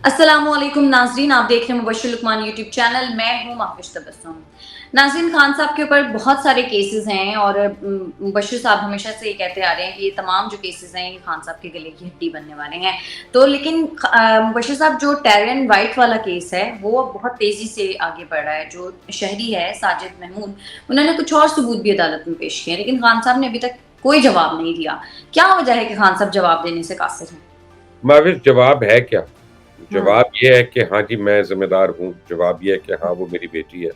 अस्सलामुअलैकुम नाज़रीन, आप देख रहे हैं मुबश्शिर लुकमान यूट्यूब चैनल। मैं हूं महविश तबस्सुम। नाज़रीन, खान साहब के ऊपर बहुत सारे केसेस हैं और मुबश्शिर साहब हमेशा से ये कहते आ रहे हैं कि ये तमाम जो केसेस हैं ये खान साहब के गले की हड्डी बनने वाले हैं। तो लेकिन मुबश्शिर साहब, जो टेरियन वाइट वाला केस है वो बहुत तेजी से आगे बढ़ रहा है। जो शहरी है साजिद महमूद, उन्होंने कुछ और सबूत भी अदालत में पेश किए, लेकिन खान साहब ने अभी तक कोई जवाब नहीं दिया। क्या वजह है कि खान साहब जवाब देने से कासिर हैं? महावीर, जवाब है क्या? हम्म। जवाब ये है कि हाँ जी, मैं ज़िम्मेदार हूँ। जवाब ये है कि हाँ, वो मेरी बेटी है।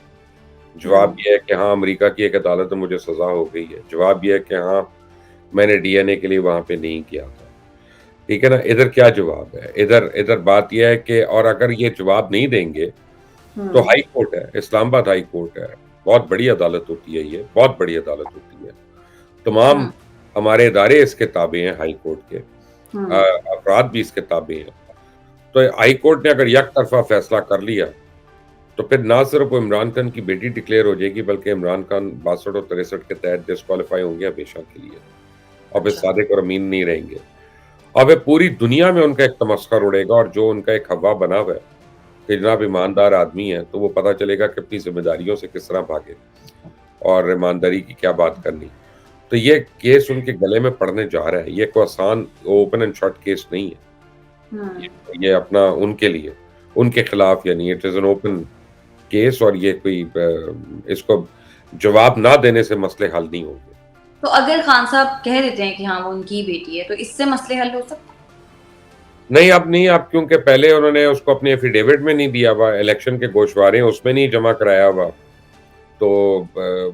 जवाब हम्म। ये है कि हाँ, अमेरिका की एक अदालत में मुझे सज़ा हो गई है। जवाब ये है कि हाँ, मैंने डीएनए के लिए वहाँ पे नहीं किया था। ठीक है ना? इधर क्या जवाब है? इधर इधर बात ये है कि और अगर ये जवाब नहीं देंगे, तो हम्म। हाई कोर्ट है, इस्लामाबाद हाई कोर्ट है। बहुत बड़ी अदालत होती है ये, बहुत बड़ी अदालत होती है। तमाम हम्म। हमारे इदारे इसके ताबे हैं हाई कोर्ट के। हम्म। अफ़राद भी इसके ताबे हैं। तो हाई कोर्ट ने अगर एक तरफ़ा फैसला कर लिया, तो फिर ना सिर्फ वो इमरान खान की बेटी डिक्लेयर हो जाएगी, बल्कि इमरान खान 62 और 63 के तहत डिस्क्वालीफाई होंगे हमेशा के लिए। अब इस अच्छा। सादिक और अमीन नहीं रहेंगे। अब ये पूरी दुनिया में उनका एक तमस्खर उड़ेगा और जो उनका एक हवा बना हुआ है कि जनाब ईमानदार आदमी है, तो वो पता चलेगा कि अपनी ज़िम्मेदारियों से किस तरह भागे और ईमानदारी की क्या बात करनी। तो ये केस उनके गले में पड़ने जा रहा है। ये कोई आसान ओपन एंड शट केस नहीं है। हुँ। ये अपना उनके लिए, उनके खिलाफ यानी it is an open case और ये कोई इसको जवाब ना देने से मसले हल नहीं होंगे। तो अगर खान साहब कह देते हैं कि हाँ, वो उनकी ही बेटी है, तो इससे मसले हल हो सकते हैं? नहीं, अब नहीं, अब क्योंकि पहले उन्होंने उसको अपनी एफ़िडेविट में नहीं दिया हुआ, इलेक्शन के गोशवारे उसमें नहीं जमा कराया हुआ, तो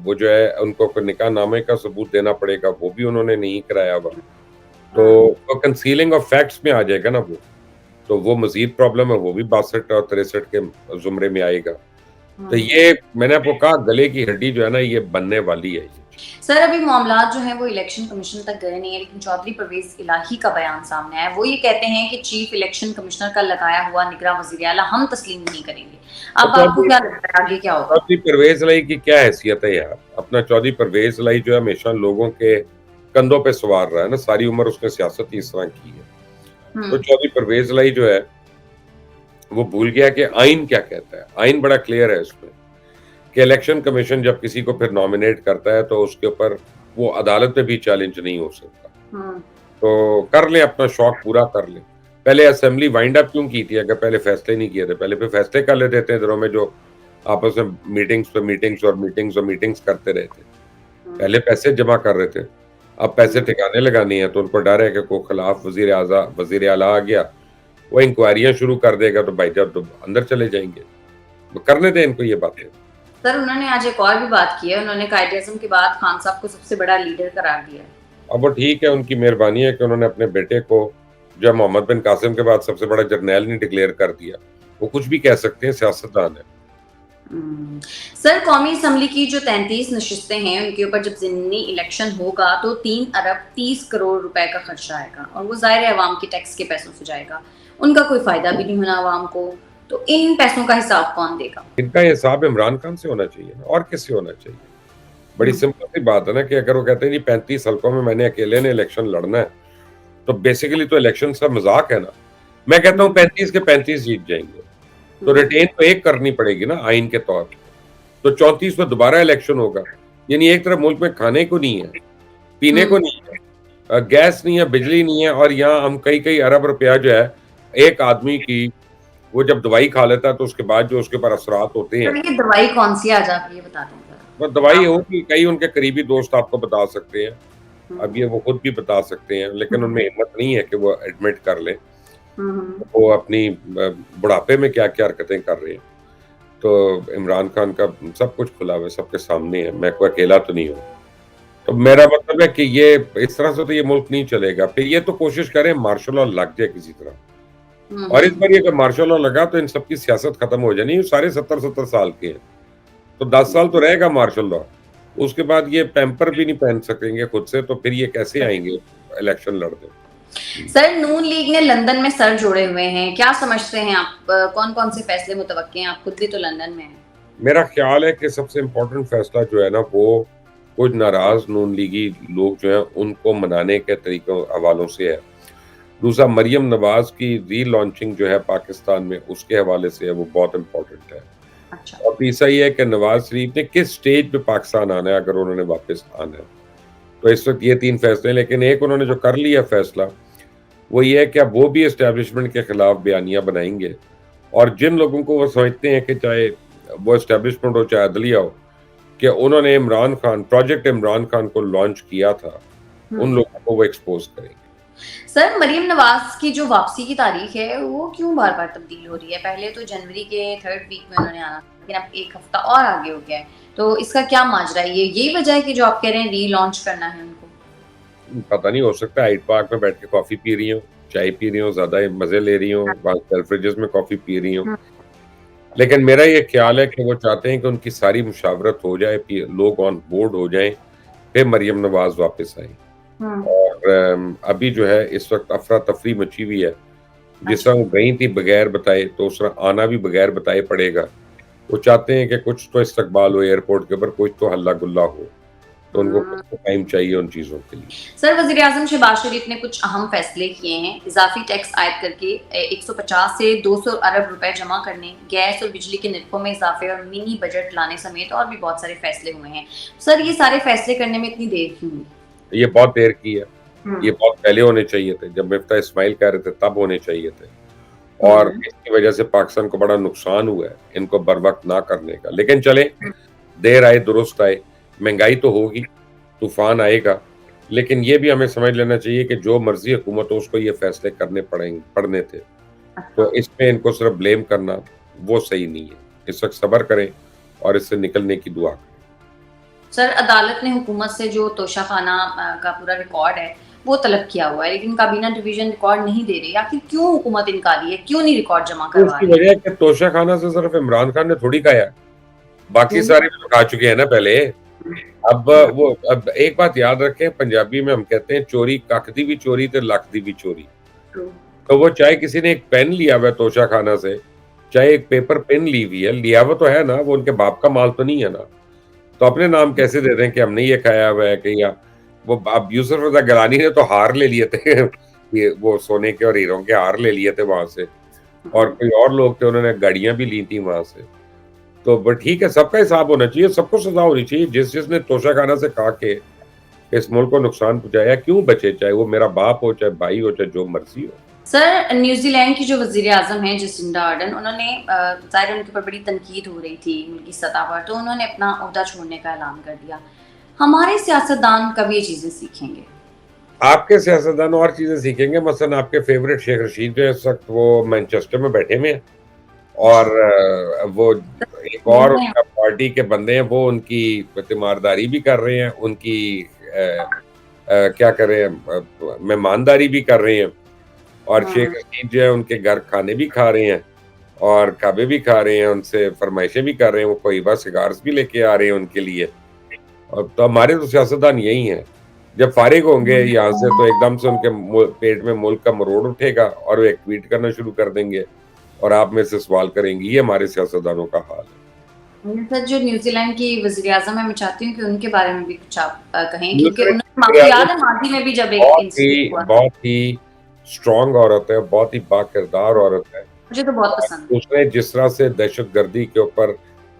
वो जो है उनको कोई निकाहनामे का सबूत देना पड़ेगा, वो भी उन्होंने नहीं कराया हुआ। तो हाँ। वो कंसीलिंग ऑफ फैक्ट्स में आ जाएगा ना वो, तो वो मज़ीद प्रॉब्लम है, वो भी 62 और 63 के ज़ुमरे में आएगा। तो हुँ। ये मैंने आपको कहा गले की हड्डी जो है ना, ये बनने वाली है ये। सर, अभी मामलात जो हैं वो इलेक्शन कमीशन तक गए नहीं है, लेकिन चौधरी परवेज़ इलाही का बयान सामने आया है। वो ये कहते हैं कि चीफ इलेक्शन कमिश्नर का लगाया हुआ निगरान वज़ीर आला हम तस्लीम नहीं करेंगे। तो अब आपको क्या लगता है आगे क्या होगा? चौधरी परवेज़ इलाही की क्या हैसियत है यार? अपना चौधरी परवेज़ इलाही जो है हमेशा लोगों के कंधों पे सवार रहा है ना, सारी उम्र उसने सियासत ही इस तरह की है। हुँ। तो चौधरी परवेज़ इलाही जो है, वो भूल गया कि आइन क्या कहता है। आइन बड़ा क्लियर है उसमें कि इलेक्शन कमीशन जब किसी को फिर नॉमिनेट करता है, तो उसके ऊपर वो अदालत में भी चैलेंज नहीं हो सकता। हुँ। तो कर लें, अपना शौक पूरा कर लें। पहले असेंबली वाइंड अप क्यों की थी अगर पहले फैसले नहीं किए थे? पहले फिर फैसले कर लेते इतने दिनों में, जो आपस में मीटिंग्स पे मीटिंग्स और मीटिंग्स और मीटिंग्स करते रहे थे। हुँ। पहले पैसे जमा कर रहे थे, अब पैसे हुँ। ठिकाने लगानी है, तो उनको डर है कि कोई खिलाफ वज़ीर आला आ गया, वो इंक्वायरियाँ शुरू कर देगा, तो भाई साहब तो अंदर चले जाएँगे। तो करने दें इनको ये बातें। सर, उन्होंने आज एक और भी बात की है। उन्होंने कायदे-आज़म के बाद खान साहब को सबसे बड़ा लीडर करार दिया है। अब वो ठीक है, उनकी मेहरबानी है कि उन्होंने अपने बेटे को, जो है मोहम्मद बिन कासिम के बाद सबसे बड़ा जर्नैल नहीं डिक्लेयर कर दिया। वो कुछ भी कह सकते हैं, सियासतदान है। हुँ। सर, कौमी असम्बली की जो 33 नशिस्तें हैं, उनके ऊपर जब ज़िमनी इलेक्शन होगा तो 3 अरब 30 करोड़ रुपए का खर्चा आएगा और वो ज़ाहिर है अवाम के टैक्स के पैसों से जाएगा। उनका कोई फ़ायदा भी नहीं होना अवाम को, तो इन पैसों का हिसाब कौन देगा? इनका ये हिसाब इमरान खान से होना चाहिए ना, और किससे होना चाहिए? बड़ी हुँ। सिंपल सी बात है ना कि अगर वो कहते हैं जी 35 हलकों में मैंने अकेले ने इलेक्शन लड़ना है, तो बेसिकली तो इलेक्शन का मज़ाक है ना। मैं कहता हुँ। हूँ 35 के 35 जीत जाएँगे, तो हुँ। रिटेन तो एक करनी पड़ेगी ना आइन के तौर पे। तो 34 में दोबारा इलेक्शन होगा। यानी एक तरफ मुल्क में खाने को नहीं है, पीने को हुँ। नहीं है, गैस नहीं है, बिजली नहीं है, और यहाँ हम कई-कई अरब रुपया जो है, एक आदमी की, वो जब दवाई खा लेता है तो उसके बाद जो उसके ऊपर असरात होते हैं, सर, ये दवाई कौन-सी है आज आप ये बता दें वो ज़रा? दवाई आप होगी, कई उनके करीबी दोस्त आपको बता सकते हैं। हुँ। अब ये वो खुद भी बता सकते हैं, लेकिन हुँ। उनमें हिम्मत नहीं है कि वो एडमिट कर लें, हुँ। हुँ। वो अपनी बुढ़ापे में क्या-क्या हरकतें कर रहे हैं। तो इमरान खान का सब कुछ खुला हुआ है, सबके सामने है, मैं कोई अकेला तो नहीं हूँ। तो मेरा मतलब है कि ये इस तरह से तो ये मुल्क नहीं चलेगा। फिर ये तो कोशिश करें मार्शल लॉ लग जाए किसी तरह। हुँ। और इस हुँ। बार ये अगर मार्शल लॉ लगा तो इन सब की सियासत खत्म हो जानी है। ये सारे 70-70 साल के हैं। तो 10 साल तो रहेगा मार्शल लॉ। उसके बाद ये पैम्पर भी नहीं पहन सकेंगे खुद से, तो फिर ये कैसे आएँगे इलेक्शन लड़ने? हुँ। सर, नून लीग ने लंदन में सर जोड़े हुए हैं। क्या समझते हैं आप? कौन-कौन से फैसले मुतवक्के हैं? आप खुद भी तो लंदन में हैं। मेरा ख़्याल है कि सबसे इम्पोर्टेंट फ़ैसला जो है ना, वो कुछ नाराज़ नून लीगी लोग जो हैं उनको मनाने के तरीकों हवालों से है। दूसरा मरियम नवाज़ की री-लॉन्चिंग जो है पाकिस्तान में उसके हवाले से है, वो बहुत इम्पोर्टेंट है। अच्छा। और तीसरा ये है कि नवाज़ शरीफ ने किस स्टेज पे पाकिस्तान आना है अगर उन्होंने वापस आना है। तो इस वक़्त ये 3 फैसले हैं, लेकिन एक उन्होंने जो कर लिया फैसला, वो ये है कि अब वो भी एस्टेब्लिशमेंट के खिलाफ बयानियाँ बनाएँगे और जिन लोगों को वो समझते हैं कि चाहे वो एस्टेब्लिशमेंट हो, चाहे अदलिया हो, कि उन्होंने इमरान खान प्रोजेक्ट इमरान खान को लॉन्च किया था, उन हुँ। लोगों को वो एक्सपोज़ करेंगे। सर, मरियम नवाज़ की जो वापसी की तारीख है, वो क्यों बार-बार तब्दील हो रही है? पहले तो जनवरी के 3rd वीक में उन्होंने आना था, लेकिन अब 1 हफ्ता और आगे हो गया है। तो इसका क्या माजरा है? ये यही वजह है कि जो आप कह रहे हैं री-लॉन्च करना है उनको? पता नहीं, हो सकता है हाइड पार्क में बैठ के कॉफ़ी पी रही हों, चाय पी रही हों, ज़्यादा मज़े ले रही हों, वहाँ सेल्फ्रिजेज़ में कॉफ़ी पी रही हों। हुँ, लेकिन मेरा ये ख़्याल है कि वो चाहते हैं कि उनकी सारी मुशावरत हो जाए, कि लोग ऑन बोर्ड हो जाएँ, फिर मरियम नवाज़ वापस आएँ। हुँ। और अभी जो है इस वक़्त अफ़रा-तफ़री मची हुई है। जिस अच्छा। तरह वो गई थी बगैर बताए, तो उस तरह आना भी बगैर बताए पड़ेगा। वो चाहते हैं कि कुछ तो इस्तकबाल हो एयरपोर्ट के ऊपर, कुछ तो हल्ला-गुल्ला हो, तो उनको कुछ हुँ। तो टाइम चाहिए उन चीज़ों के लिए। सर, वज़ीर-ए-आज़म शहबाज़ शरीफ ने कुछ अहम फैसले किए हैं। इज़ाफ़ी टैक्स आयद करके 150 से 200 अरब रुपए जमा करने, गैस और बिजली के निर्खों में इज़ाफ़े और मिनी बजट लाने समेत और भी बहुत सारे फैसले हुए हैं। सर, ये सारे फैसले करने में इतनी देर क्यों हुई? ये बहुत देर की है, हुँ। ये बहुत पहले होने चाहिए थे, जब मिफ्ता इस्माइल कह रहे थे तब होने चाहिए थे और हुँ। इसकी वजह से पाकिस्तान को बड़ा नुकसान हुआ है, इनको बरवक़्त ना करने का। लेकिन चलें, हुँ। देर आए दुरुस्त आए, महँगाई तो होगी, तूफ़ान आएगा, लेकिन ये भी हमें समझ लेना चाहिए कि जो मर्ज़ी हुकूमत हो उसको ये फ़ैसले पड़ने थे। अच्छा। तो इसमें इनको सिर्फ़ ब्लेम करना, वो सही नहीं है। इस वक़्त सब्र करें और इससे निकलने की दुआ करें। सर, अदालत ने हुकूमत से जो तोशाखाना का पूरा रिकॉर्ड है, वो तलब किया हुआ है, लेकिन काबीना डिवीज़न रिकॉर्ड नहीं दे रही। आखिर क्यों हुकूमत इनकारी है? क्यों नहीं रिकॉर्ड जमा तो करवा उसकी रही? वजह है कि तोशाखाना से सिर्फ़ इमरान खान ने थोड़ी खाया, बाकी हुँ। सारे भी तो खा चुके हैं ना पहले। अब हुँ। वो अब एक बात याद रखें, पंजाबी में हम कहते हैं चोरी कख दी भी चोरी ते लख दी भी चोरी। ट्रू। तो वो चाहे किसी ने एक पेन लिया हुआ है तोशाखाना से, चाहे एक पेपर पेन ली हुई है, लिया हुआ तो है ना, वो उनके बाप का माल तो नहीं है ना। तो अपने नाम कैसे दे दें कि हमने ये खाया हुआ है, कि या वो अब यूसुफ रज़ा गिलानी ने तो हार ले लिए थे ये वो सोने के और हीरों के हार ले लिए थे वहाँ से और हुँ। कोई और लोग थे उन्होंने गाड़ियाँ भी ली थी वहाँ से। तो ब ठीक है, सबका हिसाब होना चाहिए, सबको सज़ा होनी चाहिए। जिसने तोशाखाना से खा के इस मुल्क को नुकसान पहुँचाया, क्यों बचे? चाहे वो मेरा बाप हो, चाहे भाई हो, चाहे जो मर्ज़ी हो। सर, न्यूज़ीलैंड की जो वज़ीर-ए-आज़म हैं जसिंडा आर्डर्न, उन्होंने ज़ाहिर है उनके ऊपर बड़ी तनकीद हो रही थी मुल्की सतह पर, तो उन्होंने अपना ओहदा छोड़ने का ऐलान कर दिया। हमारे सियासतदान कब ये चीज़ें सीखेंगे? आपके सियासतदान और चीज़ें सीखेंगे, मसलन आपके फ़ेवरेट शेख रशीद जो है इस वक़्त वो मैनचेस्टर में बैठे हुए हैं और वो एक और नहीं है। उनका पार्टी के बंदे हैं, वो उनकी तीमारदारी भी कर रहे हैं, उनकी क्या करें मेहमानदारी भी कर रहे हैं और शेख हुँ। रशीद जो है उनके घर खाने भी खा रहे हैं और कबाब भी खा रहे हैं, उनसे फ़रमाइशें भी कर रहे हैं, वो कोहिबा सिगार्स भी लेके आ रहे हैं उनके लिए। और तो हमारे तो सियासतदान यही हैं। जब फ़ारिग होंगे यहाँ से तो एकदम से उनके पेट में मुल्क का मरोड़ उठेगा और वो एक ट्वीट करना शुरू कर देंगे और आप मेरे से सवाल करेंगी, ये हमारे सियासतदानों का हाल है। सर, जो न्यूज़ीलैंड की वज़ीर-ए-आज़म है, मैं चाहती हूँ कि उनके बारे में भी कुछ आप कहें क्योंकि न्यूज़ीलैंड उन्होंने आपको याद है माज़ी में भी जब एक इंसिडेंट हुआ था। बहुत ही स्ट्रॉन्ग औरत है, बहुत ही बाकिरदार औरत है मुझे तो बहुत और पसंद है। उसने जिस तरह से दहशतगर्दी के ऊपर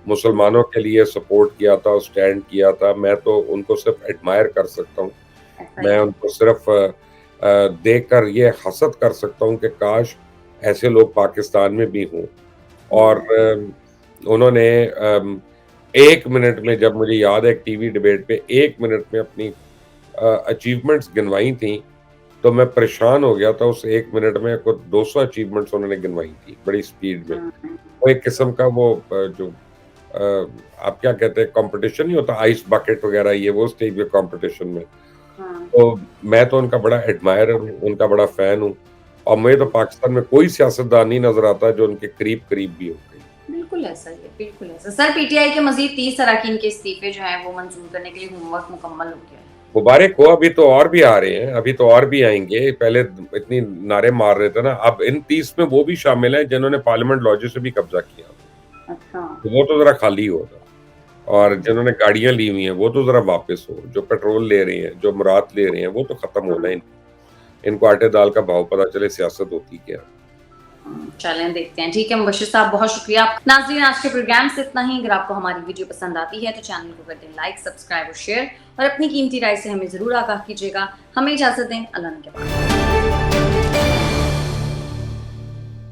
मुसलमानों के लिए सपोर्ट किया था और स्टैंड किया था, मैं तो उनको सिर्फ़ एडमायर कर सकता हूँ। ऐसा ही मैं है। उनको सिर्फ़ देखकर ये हसद कर सकता हूँ कि काश ऐसे लोग पाकिस्तान में भी हों और हुँ। उन्होंने 1 मिनट में जब मुझे याद है एक टीवी डिबेट पे 1 मिनट में अपनी अचीवमेंट्स गिनवाई थी, तो मैं परेशान हो गया था उस 1 मिनट में कुछ 200 अचीवमेंट्स उन्होंने गिनवाई थी, बड़ी स्पीड में। हुँ, हुँ। वो एक किस्म का वो जो आप क्या कहते हैं कॉम्पिटिशन नहीं होता आइस बकेट वगैरह ये वो स्टेज पे कॉम्पिटिशन में। हुँ। तो मैं तो उनका बड़ा एडमायरर हूँ, उनका बड़ा फ़ैन हूँ और मुझे तो पाकिस्तान में कोई सियासतदान नहीं नज़र आता जो उनके करीब-करीब भी हो कहीं। बिल्कुल ऐसा ही है, बिल्कुल ऐसा। सर, पीटीआई के मज़ीद 30 अरकान के इस्तीफ़े जो हैं, वो मंज़ूर करने के लिए होमवर्क मुकम्मल हो गया है। मुबारक हो, अभी तो और भी आ रहे हैं, अभी तो और भी आएँगे। पहले इतनी नारे मार रहे थे ना, अब इन 30 में वो भी शामिल हैं जिन्होंने पार्लियामेंट लॉन्चेस से भी कब्ज़ा किया। अच्छा। तो वो तो ज़रा खाली हो ना और हुँ। जिन्होंने गाड़ियाँ ली हुई हैं, वो तो ज़रा वापस हो। जो पेट्रोल ले रहे हैं, जो मुराद ले रहे हैं, वो तो खत्म होना हुँ। ही नहीं। इनको आटे दाल का भाव पता चले सियासत होती क्या है। चलें देखते हैं। ठीक है मुबश्शिर साहब, बहुत शुक्रिया। नाज़रीन, आज के प्रोग्राम से इतना ही। अगर आपको हमारी वीडियो पसंद आती है तो चैनल को कर दें लाइक, सब्सक्राइब और शेयर, और अपनी कीमती राय से हमें ज़रूर आगाह कीजिएगा। हमें इजाज़त दें। अल्लाह ने के बाद।